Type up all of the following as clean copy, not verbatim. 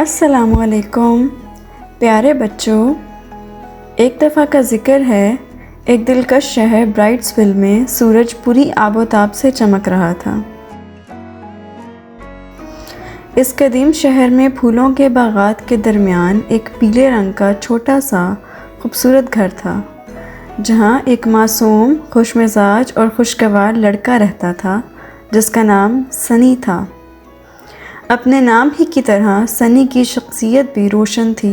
अस्सलामुअलैकुम प्यारे बच्चों, एक दफ़ा का ज़िक्र है, एक दिलकश शहर ब्राइट्सविल में सूरज पूरी आबोताब से चमक रहा था। इस कदीम शहर में फूलों के बागात के दरमियान एक पीले रंग का छोटा सा खूबसूरत घर था, जहाँ एक मासूम, खुशमिजाज और खुशगवार लड़का रहता था जिसका नाम सनी था। अपने नाम ही की तरह सनी की शख्सियत भी रोशन थी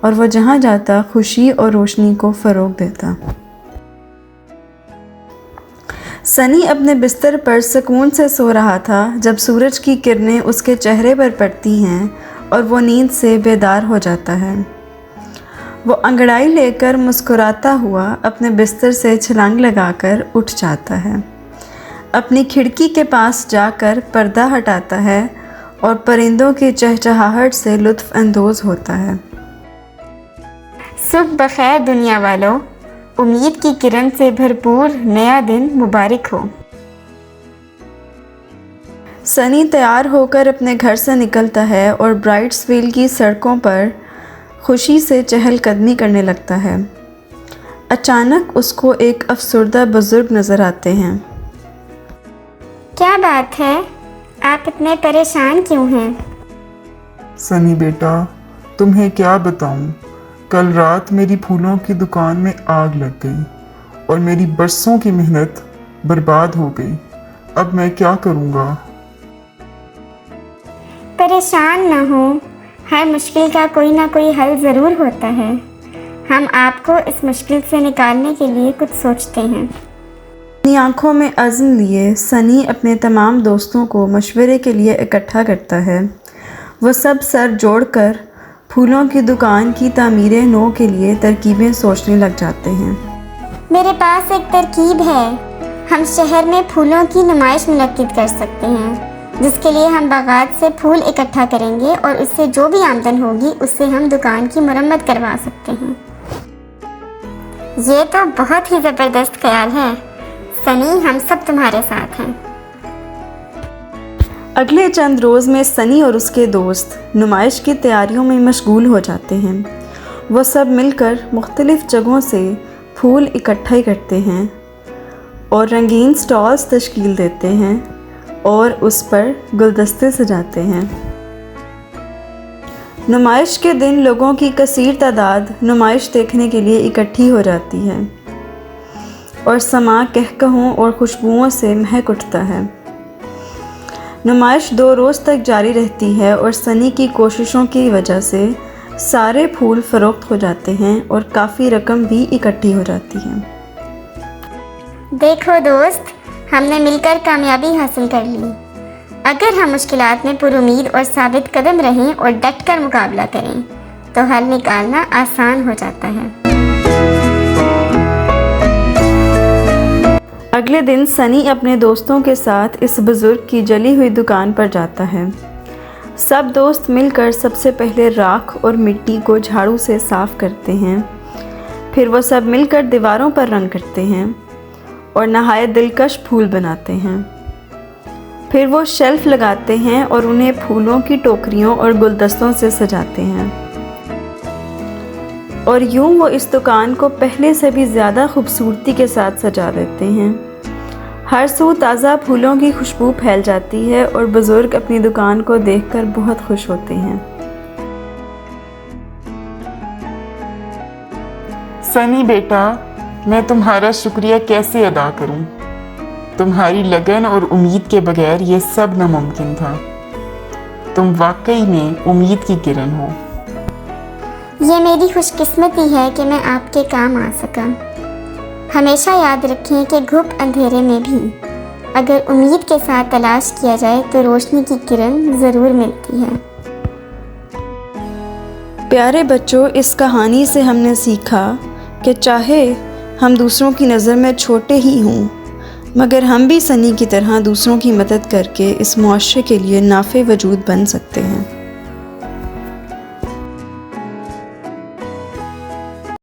और वह जहाँ जाता खुशी और रोशनी को फ़रोग़ देता। सनी अपने बिस्तर पर सुकून से सो रहा था जब सूरज की किरणें उसके चेहरे पर पड़ती हैं और वो नींद से बेदार हो जाता है। वो अंगड़ाई लेकर मुस्कुराता हुआ अपने बिस्तर से छलांग लगाकर उठ जाता है, अपनी खिड़की के पास जाकर पर्दा हटाता है और परिंदों की चहचहाहट से लुत्फ़ अंदोज़ होता है। सुबह बखैर दुनिया वालों, उम्मीद की किरण से भरपूर नया दिन मुबारक हो। सनी तैयार होकर अपने घर से निकलता है और ब्राइट्सविल की सड़कों पर खुशी से चहलकदमी करने लगता है। अचानक उसको एक अफसरदा बुज़ुर्ग नज़र आते हैं। क्या बात है, आप इतने परेशान क्यों हैं? सनी बेटा, तुम्हें क्या बताऊं, कल रात मेरी फूलों की दुकान में आग लग गई और मेरी बरसों की मेहनत बर्बाद हो गई। अब मैं क्या करूंगा? परेशान ना हो, हर मुश्किल का कोई ना कोई हल ज़रूर होता है। हम आपको इस मुश्किल से निकालने के लिए कुछ सोचते हैं। अपनी आँखों में अज़्म लिए सनी अपने तमाम दोस्तों को मशवरे के लिए इकट्ठा करता है। वह सब सर जोड़कर फूलों की दुकान की तामीर नौ के लिए तरकीबें सोचने लग जाते हैं। मेरे पास एक तरकीब है। हम शहर में फूलों की नुमाइश मुनक्किद कर सकते हैं, जिसके लिए हम बागात से फूल इकट्ठा करेंगे और उससे जो भी आमदन होगी उससे हम दुकान की मरम्मत करवा सकते हैं। ये तो बहुत ही ज़बरदस्त ख्याल है सनी, हम सब तुम्हारे साथ हैं। अगले चंद रोज़ में सनी और उसके दोस्त नुमाइश की तैयारियों में मशगूल हो जाते हैं। वो सब मिलकर मुख्तलिफ़ जगहों से फूल इकट्ठा करते हैं और रंगीन स्टॉल्स तश्कील देते हैं और उस पर गुलदस्ते सजाते हैं। नुमाइश के दिन लोगों की कसीर तादाद नुमाइश देखने के लिए इकट्ठी हो जाती है और समा कहकहों और खुशबुओं से महक उठता है। नुमाइश 2 रोज़ तक जारी रहती है और सनी की कोशिशों की वजह से सारे फूल फ़रोख्त हो जाते हैं और काफ़ी रकम भी इकट्ठी हो जाती है। देखो दोस्त, हमने मिलकर कामयाबी हासिल कर ली। अगर हम मुश्किलात में पुरुमीद और साबित कदम रहें और डट कर मुकाबला करें तो हल निकालना आसान हो जाता है। अगले दिन सनी अपने दोस्तों के साथ इस बुज़ुर्ग की जली हुई दुकान पर जाता है। सब दोस्त मिलकर सबसे पहले राख और मिट्टी को झाड़ू से साफ़ करते हैं। फिर वो सब मिलकर दीवारों पर रंग करते हैं और नहायत दिलकश फूल बनाते हैं। फिर वो शेल्फ लगाते हैं और उन्हें फूलों की टोकरियों और गुलदस्तों से सजाते हैं और यूँ वो इस दुकान को पहले से भी ज़्यादा खूबसूरती के साथ सजा देते हैं। हर सू ताज़ा फूलों की खुशबू फैल जाती है और बुज़ुर्ग अपनी दुकान को देखकर बहुत खुश होते हैं। सनी बेटा, मैं तुम्हारा शुक्रिया कैसे अदा करूं? तुम्हारी लगन और उम्मीद के बगैर ये सब नामुमकिन था। तुम वाकई में उम्मीद की किरण हो। ये मेरी खुशकिस्मती है कि मैं आपके काम आ सका। हमेशा याद रखें कि घुप अंधेरे में भी अगर उम्मीद के साथ तलाश किया जाए तो रोशनी की किरण ज़रूर मिलती है। प्यारे बच्चों, इस कहानी से हमने सीखा कि चाहे हम दूसरों की नज़र में छोटे ही हों, मगर हम भी सनी की तरह दूसरों की मदद करके इस मुआशरे के लिए नाफ़े वजूद बन सकते हैं।